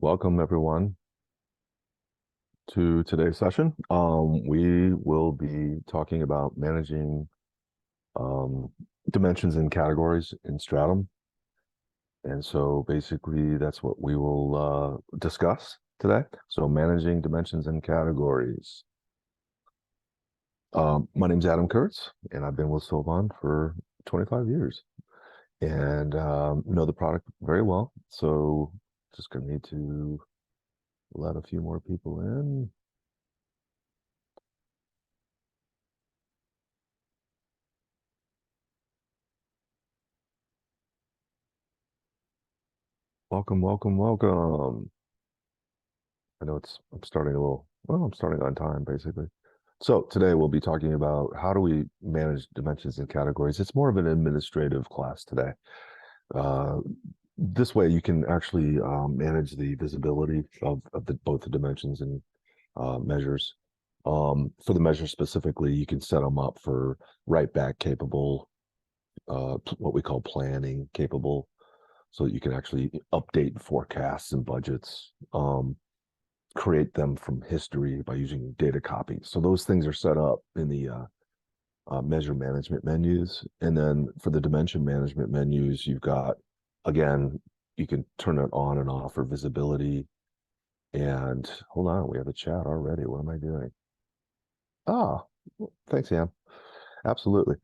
Welcome everyone to today's session. We will be talking about managing um, dimensions and categories in Stratum. And so basically that's what we will discuss today. So managing dimensions and categories. My name's Adam Kurtz, and I've been with Sylvan for 25 years and know the product very well. So just gonna need to let a few more people in. Welcome, welcome, welcome. I know I'm starting a little, well, I'm starting on time basically. So today we'll be talking about how do we manage dimensions and categories. It's more of an administrative class today. Uh, this way you can actually manage the visibility of both the dimensions and measures. For the measures specifically, you can set them up for write back capable, what we call planning capable, so that you can actually update forecasts and budgets. Create them from history by using data copies. So those things are set up in the measure management menus. And then for the dimension management menus, you've got, again, you can turn it on and off for visibility. And hold on, we have a chat already. What am I doing? Ah, thanks, Sam. Absolutely.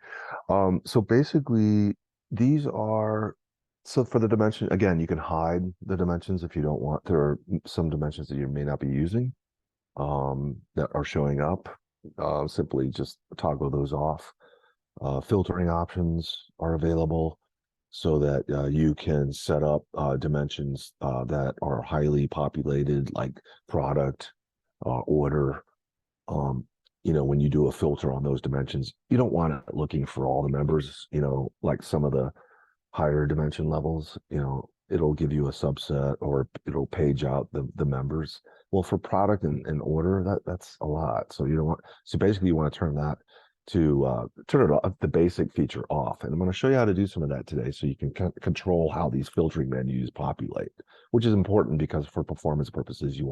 So basically, these are, so for the dimension, again, you can hide the dimensions if you don't want. There are some dimensions that you may not be using that are showing up. Simply just toggle those off. Filtering options are available so that you can set up dimensions that are highly populated, like product, order. Um, when you do a filter on those dimensions, you don't want it looking for all the members, like some of the higher dimension levels, it'll give you a subset or it'll page out the members. Well, for product and order, that's a lot. So you don't want, so basically you want to turn that to turn it off, the basic feature off. And I'm going to show you how to do some of that today so you can control how these filtering menus populate, which is important because for performance purposes, you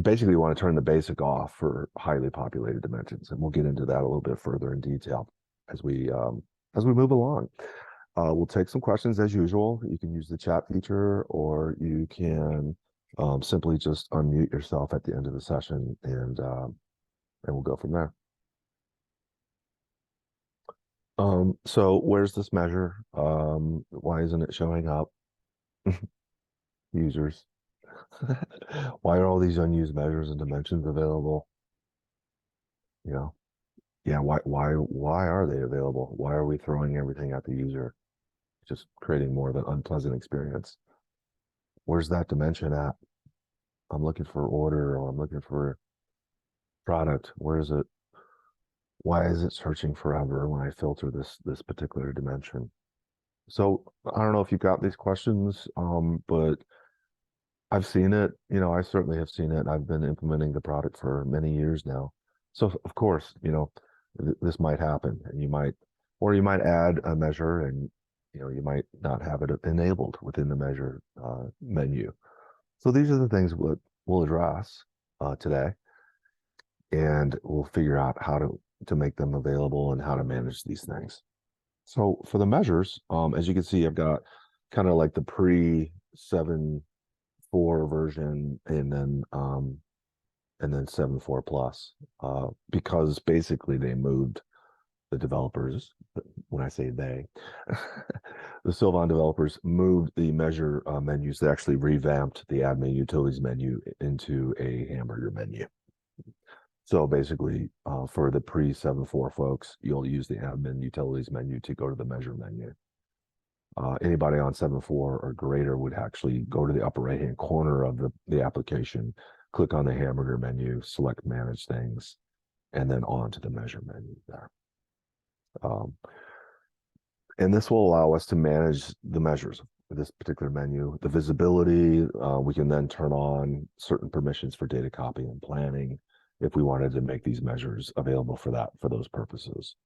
basically want to turn the basic off for highly populated dimensions. And we'll get into that a little bit further in detail as we move along. We'll take some questions as usual. You can use the chat feature, or you can simply just unmute yourself at the end of the session, and we'll go from there. So where's this measure? Why isn't it showing up? Users. Why are all these unused measures and dimensions available? Yeah. Yeah, why are they available? Why are we throwing everything at the user? Just creating more of an unpleasant experience. Where's that dimension at? I'm looking for order, or I'm looking for product. Where is it? Why is it searching forever when I filter this particular dimension? So I don't know if you got these questions, but I've seen it. I certainly have seen it. I've been implementing the product for many years now. So of course, this might happen, and or you might add a measure, and you might not have it enabled within the measure menu. So these are the things we'll address today, and we'll figure out how to make them available and how to manage these things. So for the measures, as you can see, I've got kind of like the pre 7.4 version, and then 7.4 plus, because basically they moved the developers. When I say they, the Sylvan developers moved the measure menus. They actually revamped the admin utilities menu into a hamburger menu. So basically, for the pre 7.4 folks, you'll use the admin utilities menu to go to the measure menu. Anybody on 7.4 or greater would actually go to the upper right hand corner of the application, click on the hamburger menu, select manage things, and then on to the measure menu there. And this will allow us to manage the measures of this particular menu. The visibility, we can then turn on certain permissions for data copy and planning if we wanted to make these measures available for those purposes.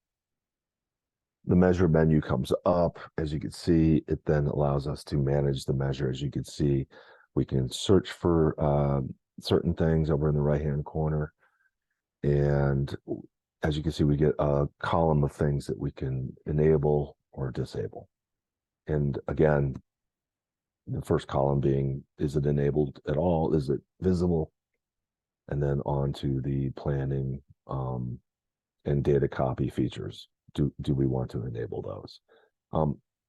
The measure menu comes up. As you can see, it then allows us to manage the measure. As you can see, We can search for certain things over in the right-hand corner. And as you can see, we get a column of things that we can enable or disable. And again, the first column being, is it enabled at all? Is it visible? And then on to the planning and data copy features. Do we want to enable those?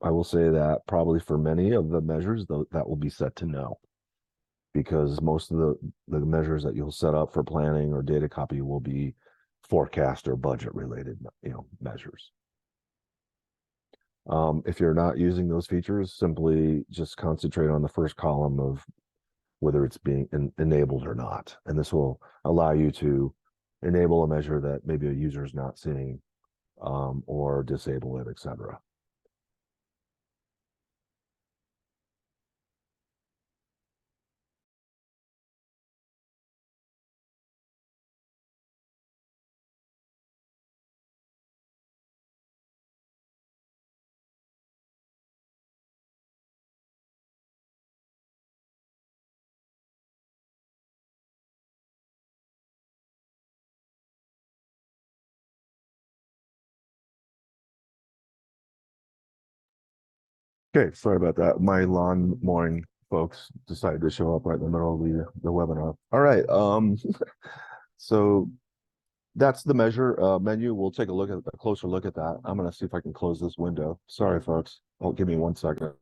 I will say that probably for many of the measures, that will be set to no, because most of the measures that you'll set up for planning or data copy will be forecast or budget related, measures. If you're not using those features, simply just concentrate on the first column of whether it's being enabled or not. And this will allow you to enable a measure that maybe a user is not seeing, or disable it, etc. Okay, sorry about that. My lawn mowing folks decided to show up right in the middle of the webinar. All right, so that's the measure menu. We'll take a closer look at that. I'm going to see if I can close this window. Sorry, folks. Oh, give me 1 second.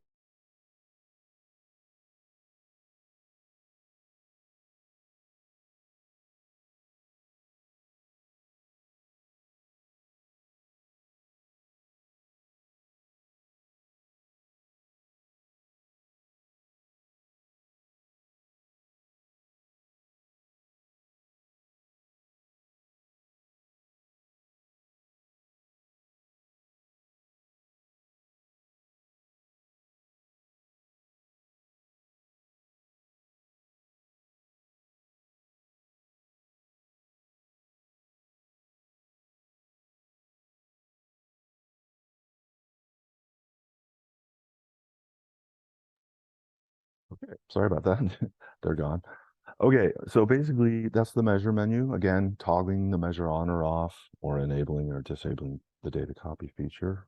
Okay, sorry about that. They're gone. Okay, so basically that's the measure menu. Again, toggling the measure on or off, or enabling or disabling the data copy feature.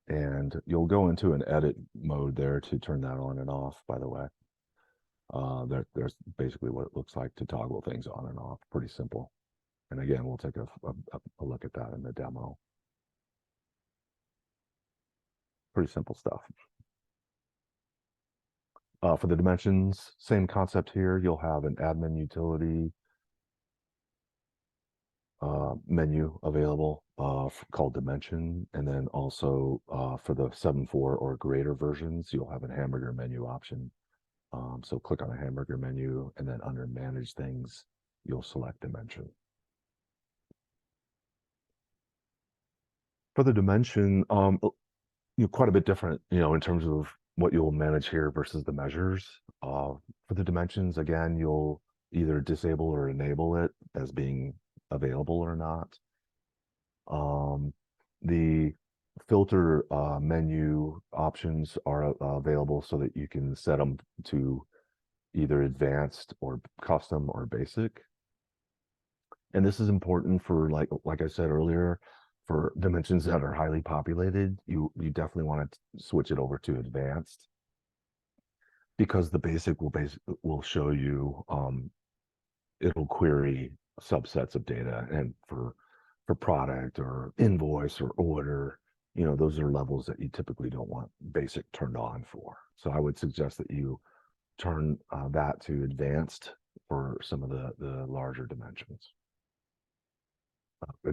And you'll go into an edit mode there to turn that on and off, by the way. There's basically what it looks like to toggle things on and off. Pretty simple. And again, we'll take a look at that in the demo. Pretty simple stuff. For the dimensions, same concept here. You'll have an admin utility menu available called dimension. And then also for the 7.4 or greater versions, you'll have a hamburger menu option. So click on the hamburger menu, and then under manage things, you'll select dimension. For the dimension, quite a bit different, in terms of what you'll manage here versus the measures. For the dimensions, again, you'll either disable or enable it as being available or not. The filter menu options are available so that you can set them to either advanced or custom or basic. And this is important for, like I said earlier, for dimensions that are highly populated. You definitely want to switch it over to advanced, because the basic will show you, it'll query subsets of data, and for product or invoice or order, those are levels that you typically don't want basic turned on for. So I would suggest that you turn that to advanced for some of the larger dimensions.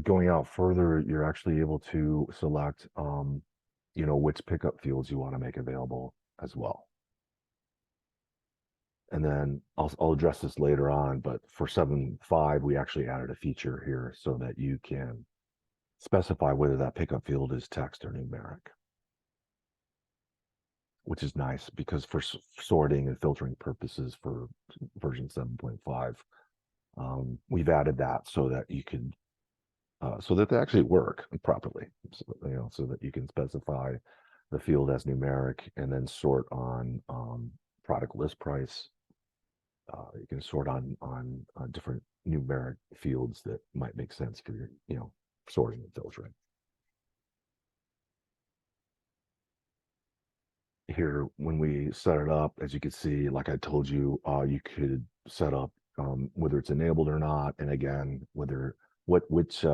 Going out further, you're actually able to select, which pickup fields you want to make available as well. And then I'll address this later on, but for 7.5, we actually added a feature here so that you can specify whether that pickup field is text or numeric, which is nice because for sorting and filtering purposes for version 7.5, we've added that so that you can, so that they actually work properly, so that you can specify the field as numeric and then sort on product list price. You can sort on different numeric fields that might make sense for your, sorting and filtering. Here, when we set it up, as you can see, like I told you, you could set up whether it's enabled or not, and again, which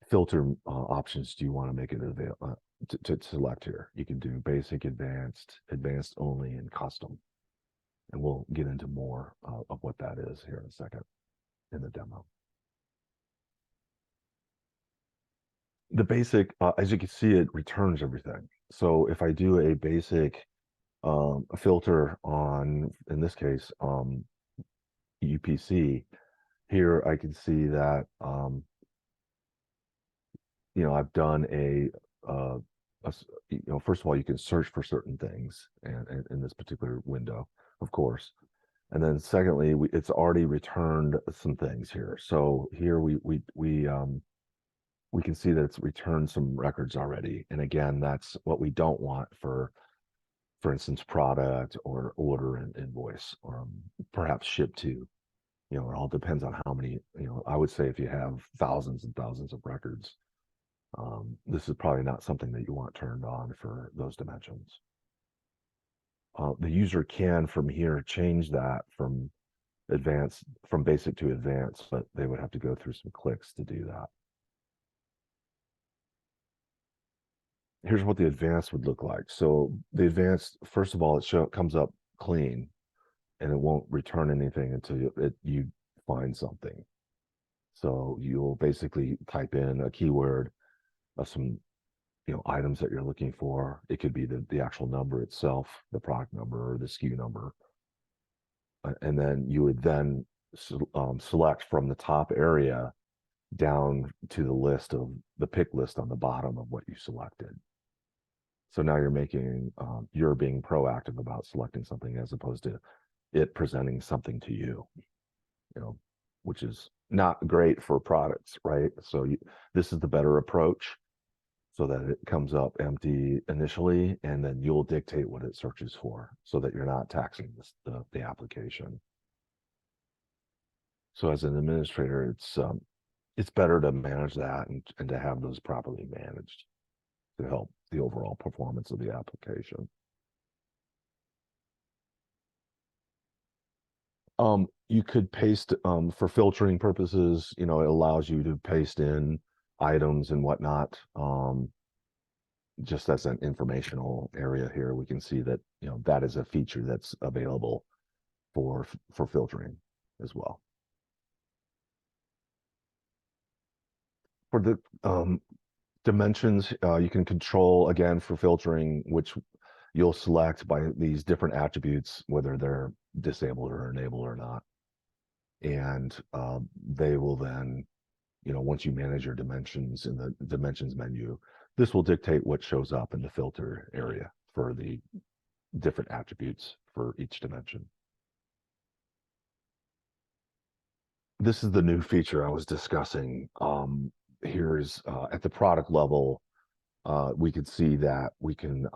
filter options do you want to make it available to select here. You can do basic, advanced, advanced only, and custom. And we'll get into more of what that is here in a second in the demo. The basic, as you can see, it returns everything. So if I do a basic filter on, in this case, UPC, here I can see that, I've done first of all, you can search for certain things and in this particular window, of course. And then secondly, it's already returned some things here. So here we can see that it's returned some records already. And again, that's what we don't want for instance, product or order and invoice, or perhaps ship to. It all depends on how many, I would say if you have thousands and thousands of records, this is probably not something that you want turned on for those dimensions. The user can from here change that from basic to advanced, but they would have to go through some clicks to do that. Here's what the advanced would look like. So the advanced, first of all, it comes up clean, and it won't return anything until you find something. So you'll basically type in a keyword of some items that you're looking for. It could be the actual number itself, the product number or the SKU number. And then you would then select from the top area down to the list of the pick list on the bottom of what you selected. So now you're being proactive about selecting something as opposed to it presenting something to you, which is not great for products, right? So this is the better approach, so that it comes up empty initially, and then you'll dictate what it searches for so that you're not taxing the application. So as an administrator, it's better to manage that and to have those properly managed to help the overall performance of the application. You could paste for filtering purposes, it allows you to paste in items and whatnot. Just as an informational area here, we can see that, that is a feature that's available for filtering as well. For the dimensions, you can control, again, for filtering, which you'll select by these different attributes, whether they're disabled or enabled or not. And they will then, once you manage your dimensions in the dimensions menu, this will dictate what shows up in the filter area for the different attributes for each dimension. This is the new feature I was discussing. Here's at the product level, we could see that we can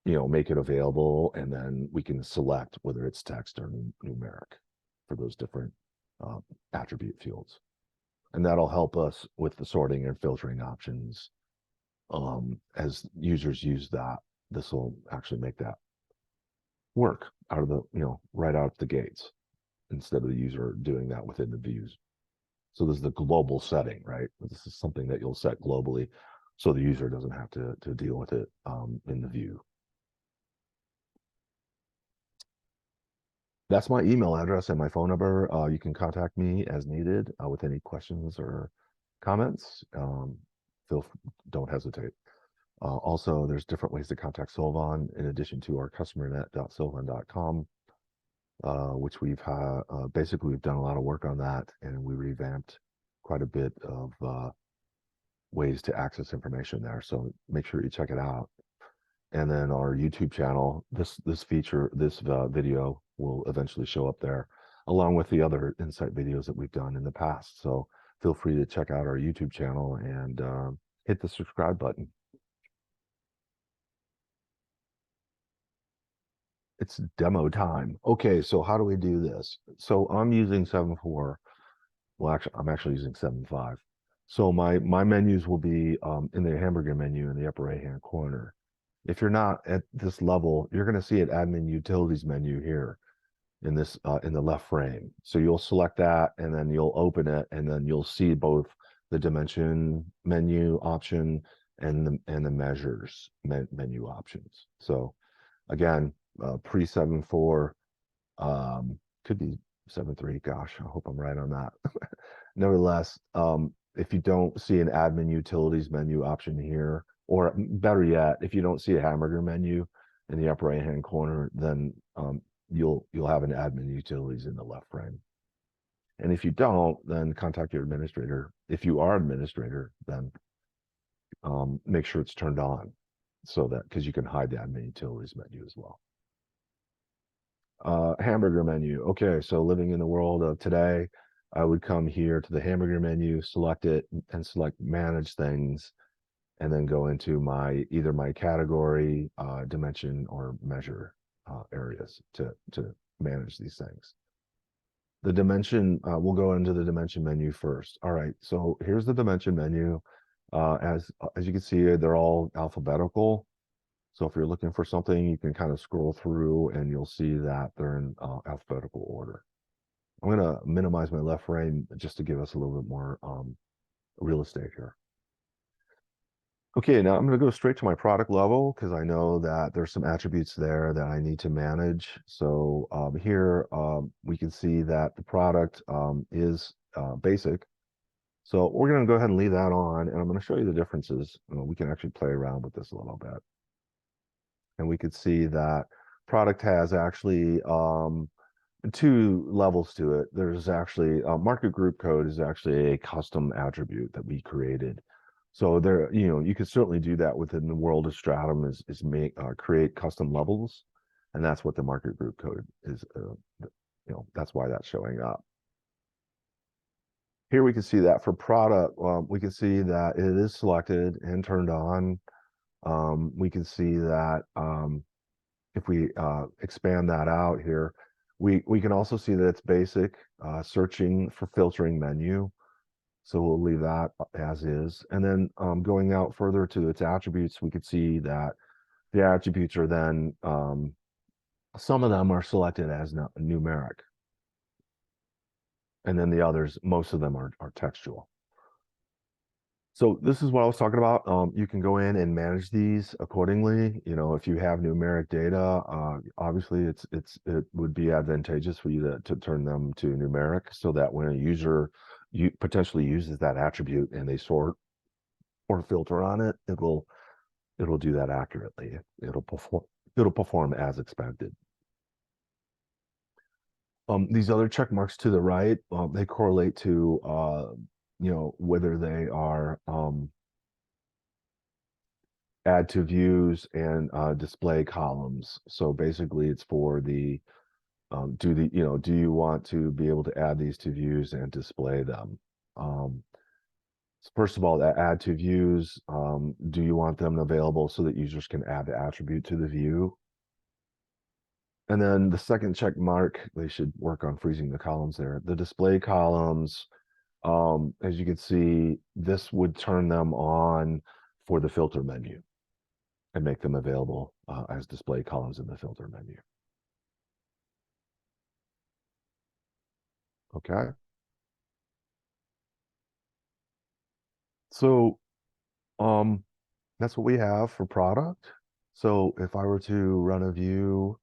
make it available, and then we can select whether it's text or numeric for those different attribute fields. And that'll help us with the sorting and filtering options. As users use that, this will actually make that work out of the, right out of the gates, instead of the user doing that within the views. So this is the global setting, right? This is something that you'll set globally, so the user doesn't have to deal with it in the view. That's my email address and my phone number. You can contact me as needed with any questions or comments. Don't hesitate. Also, there's different ways to contact Sylvan in addition to our customernet.sylvan.com, which we've done a lot of work on that, and we revamped quite a bit of ways to access information there. So make sure you check it out. And then our YouTube channel, this video will eventually show up there, along with the other Insight videos that we've done in the past. So feel free to check out our YouTube channel and hit the subscribe button. It's demo time. Okay, so how do we do this? So I'm using 7.4. Well, actually, I'm actually using 7.5. So my menus will be in the hamburger menu in the upper right-hand corner. If you're not at this level, you're going to see an admin utilities menu here in this in the left frame. So you'll select that and then you'll open it and then you'll see both the dimension menu option and the measures menu options. So again, pre 7.4, could be 7.3. Gosh, I hope I'm right on that. Nevertheless, if you don't see an admin utilities menu option here, or better yet, if you don't see a hamburger menu in the upper right hand corner, then you'll have an admin utilities in the left frame. And if you don't, then contact your administrator. If you are administrator, then make sure it's turned on so that because you can hide the admin utilities menu as well. Hamburger menu. Okay, so living in the world of today, I would come here to the hamburger menu, select it, and select manage things, and then go into my either my category, dimension, or measure areas to manage these things. The dimension, we'll go into the dimension menu first. All right, so here's the dimension menu. As you can see, they're all alphabetical. So if you're looking for something, you can kind of scroll through and you'll see that they're in alphabetical order. I'm going to minimize my left frame just to give us a little bit more real estate here. Okay, now I'm going to go straight to my product level because I know that there's some attributes there that I need to manage. So here we can see that the product is basic. So we're going to go ahead and leave that on, and I'm going to show you the differences. We can actually play around with this a little bit. And we could see that product has actually two levels to it. There's actually market group code is actually a custom attribute that we created. So there, you could certainly do that within the world of Stratum is make create custom levels, and that's what the market group code is. That's why that's showing up. Here we can see that for product, we can see that it is selected and turned on. We can see that if we expand that out here, we can also see that it's basic, searching for filtering menu. So we'll leave that as is. And then going out further to its attributes, we could see that the attributes are then, some of them are selected as numeric. And then the others, most of them are textual. So this is what I was talking about. You can go in and manage these accordingly. If you have numeric data, obviously it would be advantageous for you to turn them to numeric so that when a user potentially uses that attribute and they sort or filter on it, it'll do that accurately. It'll perform as expected. These other check marks to the right, they correlate to whether they are add to views and display columns. So basically it's for the do you want to be able to add these to views and display them? First of all, that add to views, do you want them available so that users can add the attribute to the view? And then the second check mark, they should work on freezing the columns there. The display columns, as you can see, this would turn them on for the filter menu and make them available as display columns in the filter menu. Okay. So that's what we have for product. So if I were to run a view,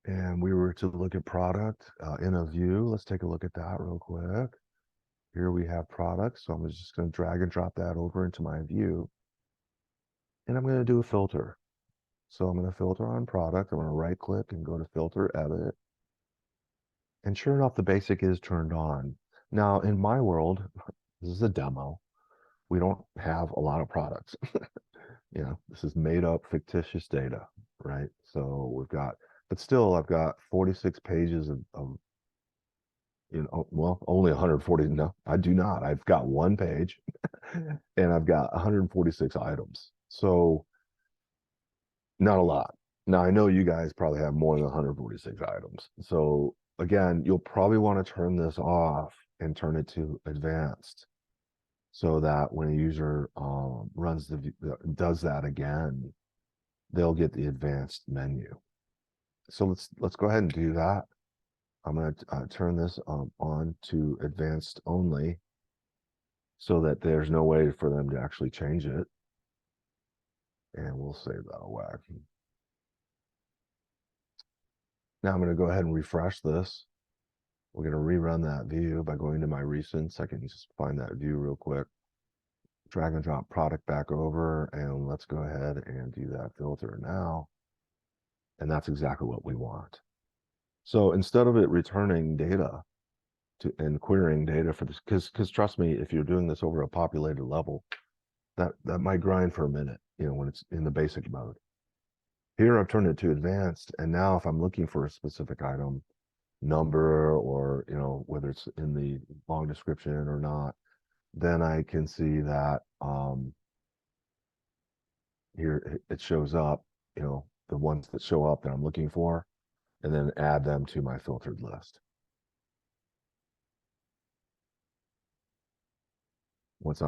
and we were to look at product in a view, let's take a look at that real quick. Here we have product, so I'm just going to drag and drop that over into my view. And I'm going to do a filter. So I'm going to filter on product. I'm going to right click and go to filter, edit. And sure enough, the basic is turned on. Now in my world, this is a demo. We don't have a lot of products. This is made up fictitious data, right? So but still I've got 46 pages of Well, only 140. No, I do not. I've got one page and I've got 146 items. So not a lot. Now I know you guys probably have more than 146 items. So again, you'll probably want to turn this off and turn it to advanced so that when a user does that again, they'll get the advanced menu. So let's go ahead and do that. I'm going to turn this on to advanced only so that there's no way for them to actually change it. And we'll save that away. Now I'm going to go ahead and refresh this. We're going to rerun that view by going to my recents. I can just find that view real quick. Drag and drop product back over, and let's go ahead and do that filter now. And that's exactly what we want. So instead of it returning data and querying data for this, because trust me, if you're doing this over a populated level, that might grind for a minute, when it's in the basic mode. Here I've turned it to advanced, and now if I'm looking for a specific item number, or whether it's in the long description or not, then I can see that here it shows up, the ones that show up that I'm looking for, and then add them to my filtered list. Once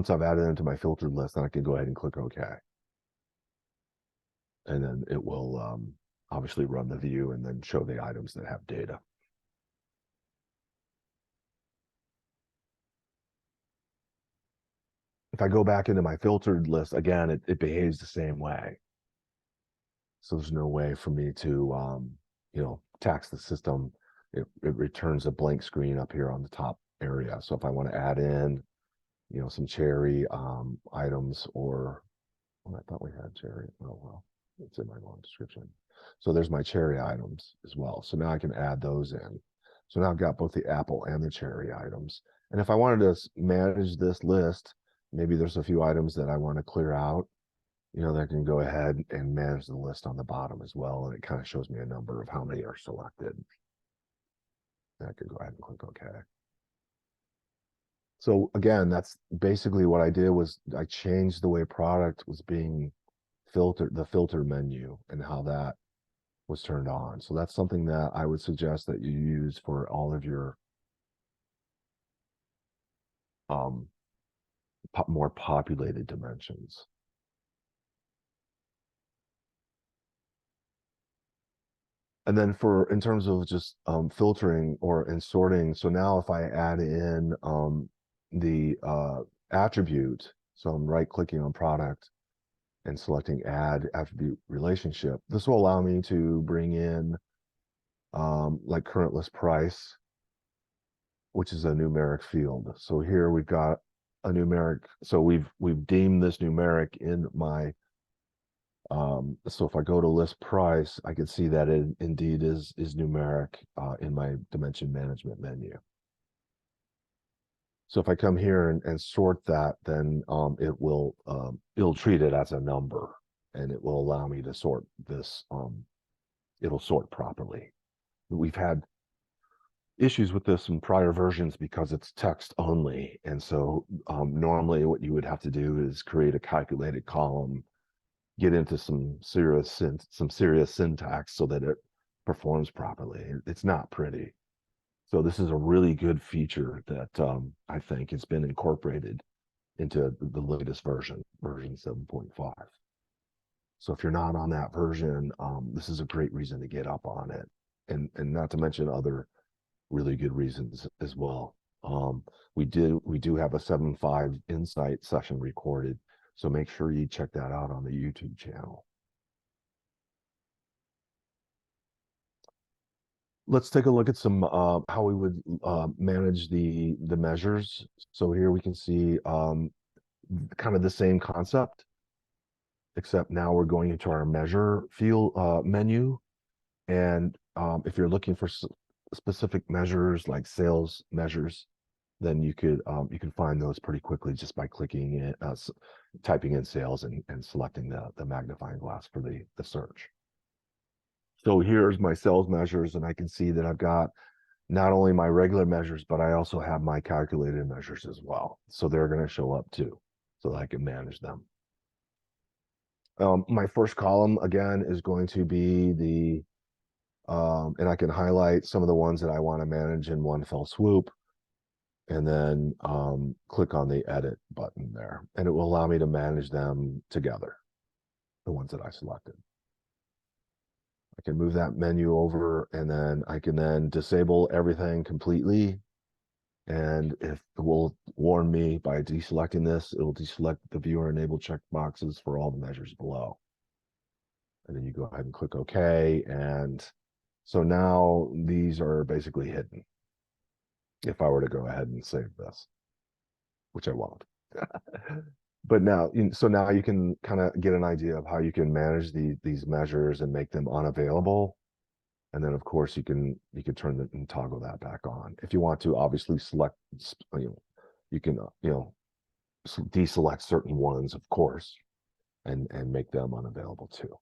I've added them to my filtered list, then I can go ahead and click OK. And then it will obviously run the view and then show the items that have data. If I go back into my filtered list, again, it behaves the same way. So there's no way for me to, tax the system. It returns a blank screen up here on the top area. So if I want to add in, some cherry items, or I thought we had cherry. Oh, well, it's in my long description. So there's my cherry items as well. So now I can add those in. So now I've got both the apple and the cherry items. And if I wanted to manage this list, maybe there's a few items that I want to clear out, that I can go ahead and manage the list on the bottom as well. And it kind of shows me a number of how many are selected. And I could go ahead and click OK. So again, that's basically what I did. Was I changed the way product was being filtered, the filter menu, and how that was turned on. So that's something that I would suggest that you use for all of your more populated dimensions. And then in terms of just filtering and sorting, so now if I add in the attribute, so I'm right clicking on product and selecting add attribute relationship, this will allow me to bring in like current list price, which is a numeric field. So here we've got a numeric, so we've deemed this numeric in my so if I go to list price, I can see that it indeed is numeric in my dimension management menu. So if I come here and sort that, then it'll treat it as a number, and it will allow me to sort this. It'll sort properly. We've had issues with this in prior versions because it's text only, and so normally what you would have to do is create a calculated column, get into some serious syntax so that it performs properly. It's not pretty. So this is a really good feature that I think has been incorporated into the latest version 7.5. So if you're not on that version, this is a great reason to get up on it, and not to mention other really good reasons as well. We do have a 7.5 insight session recorded, so make sure you check that out on the YouTube channel. Let's take a look at some how we would manage the measures. So here we can see kind of the same concept, except now we're going into our measure field menu. And if you're looking for specific measures like sales measures, then you can find those pretty quickly just by clicking it, typing in sales and selecting the magnifying glass for the search. So here's my sales measures, and I can see that I've got not only my regular measures, but I also have my calculated measures as well. So they're going to show up too, so that I can manage them. My first column, again, is going to be and I can highlight some of the ones that I want to manage in one fell swoop, and then click on the edit button there, and it will allow me to manage them together, the ones that I selected. I can move that menu over, and then I can then disable everything completely. And if it will warn me by deselecting this, it will deselect the viewer enable check boxes for all the measures below. And then you go ahead and click OK. And so now these are basically hidden if I were to go ahead and save this, which I won't. But now, so now you can kind of get an idea of how you can manage these measures and make them unavailable. And then, of course, you can turn it and toggle that back on. If you want to, obviously select, you can, deselect certain ones, of course, and make them unavailable too.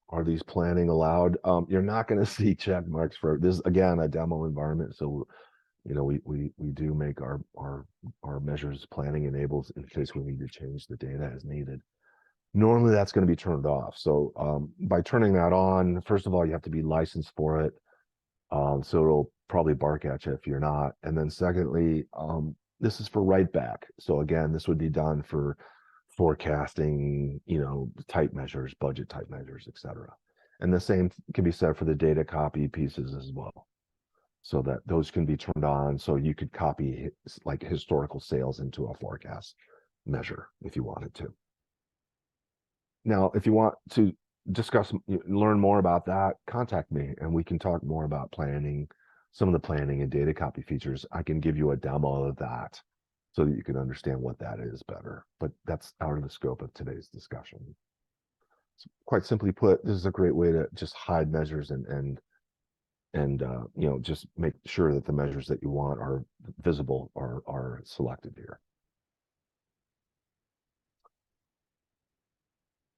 Are these planning allowed? You're not going to see check marks for this. Again, a demo environment, so we do make our measures planning enables in case we need to change the data as needed. Normally that's going to be turned off. So by turning that on, first of all, you have to be licensed for it. So it'll probably bark at you if you're not. And then secondly, this is for write back. So again, this would be done for forecasting, type measures, budget type measures, etc. And the same can be said for the data copy pieces as well. So that those can be turned on. So you could copy like historical sales into a forecast measure if you wanted to. Now, if you want to learn more about that, contact me and we can talk more about planning, some of the planning and data copy features. I can give you a demo of that so that you can understand what that is better. But that's out of the scope of today's discussion. So quite simply put, this is a great way to just hide measures and just make sure that the measures that you want are visible are selected here.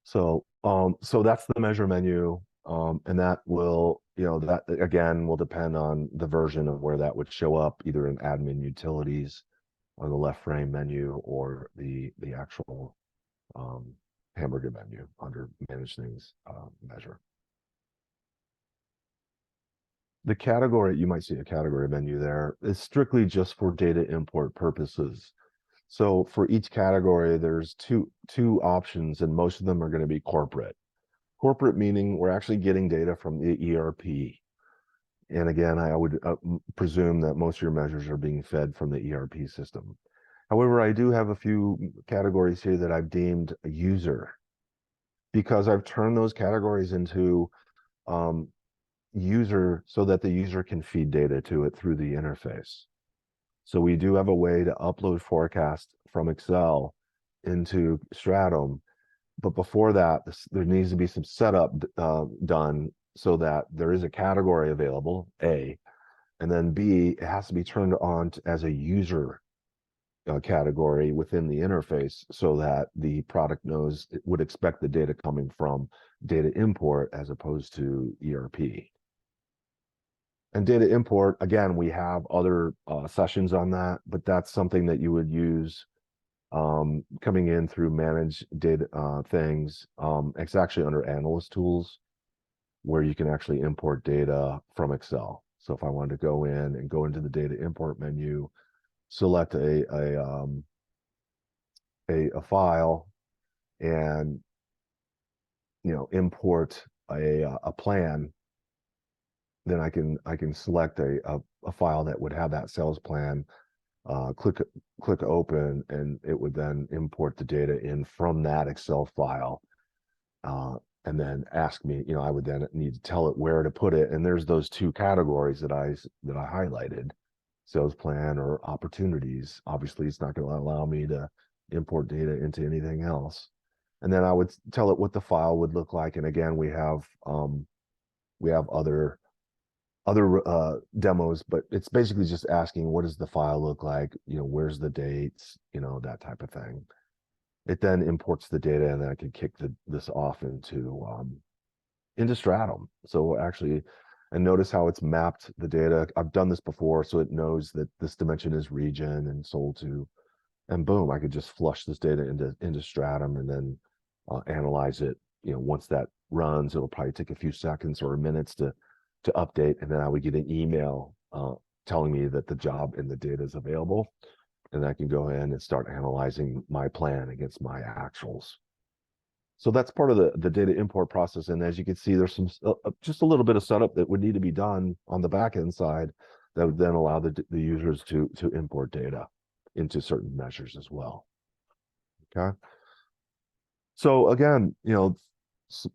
So that's the measure menu, and that will, that again will depend on the version of where that would show up, either in admin utilities on the left frame menu or the actual hamburger menu under manage things measure. The category, you might see a category menu there, is strictly just for data import purposes. So for each category, there's two options, and most of them are going to be corporate. Corporate meaning we're actually getting data from the ERP. And again, I would presume that most of your measures are being fed from the ERP system. However, I do have a few categories here that I've deemed a user, because I've turned those categories into user so that the user can feed data to it through the interface. So we do have a way to upload forecast from Excel into Stratum. But before that, there needs to be some setup done so that there is a category available, A, and then B, it has to be turned on as a user category within the interface so that the product knows it would expect the data coming from data import as opposed to ERP. And data import, again, we have other sessions on that, but that's something that you would use coming in through manage data things. It's actually under analyst tools where you can actually import data from Excel. So if I wanted to go in and go into the data import menu, select a file and import a plan, then I can select a file that would have that sales plan, click open, and it would then import the data in from that Excel file, and then ask me, I would then need to tell it where to put it. And there's those two categories that I highlighted, sales plan or opportunities. Obviously, it's not going to allow me to import data into anything else. And then I would tell it what the file would look like. And again, we have other demos, but it's basically just asking, what does the file look like? Where's the dates? That type of thing. It then imports the data, and then I can kick this off into Stratum. So actually, and notice how it's mapped the data. I've done this before, so it knows that this dimension is region and sold to, and boom, I could just flush this data into Stratum and then analyze it. Once that runs, it'll probably take a few seconds or minutes to update, and then I would get an email telling me that the job and the data is available, and I can go in and start analyzing my plan against my actuals. So that's part of the data import process. And as you can see, there's some just a little bit of setup that would need to be done on the back end side that would then allow the users to import data into certain measures as well. Okay. So again,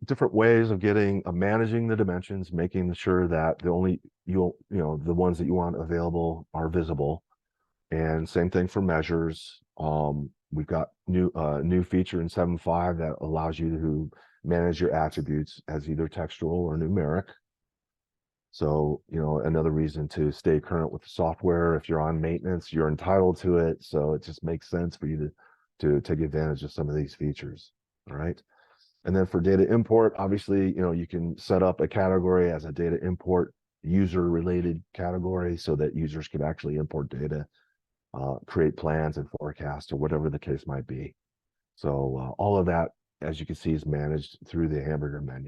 different ways of managing the dimensions, making sure that the ones that you want available are visible. And same thing for measures. We've got new feature in 7.5 that allows you to manage your attributes as either textual or numeric. So, another reason to stay current with the software. If you're on maintenance, you're entitled to it. So it just makes sense for you to take advantage of some of these features. All right. And then for data import, obviously, you can set up a category as a data import user related category so that users can actually import data, create plans and forecasts or whatever the case might be. So all of that, as you can see, is managed through the hamburger menu.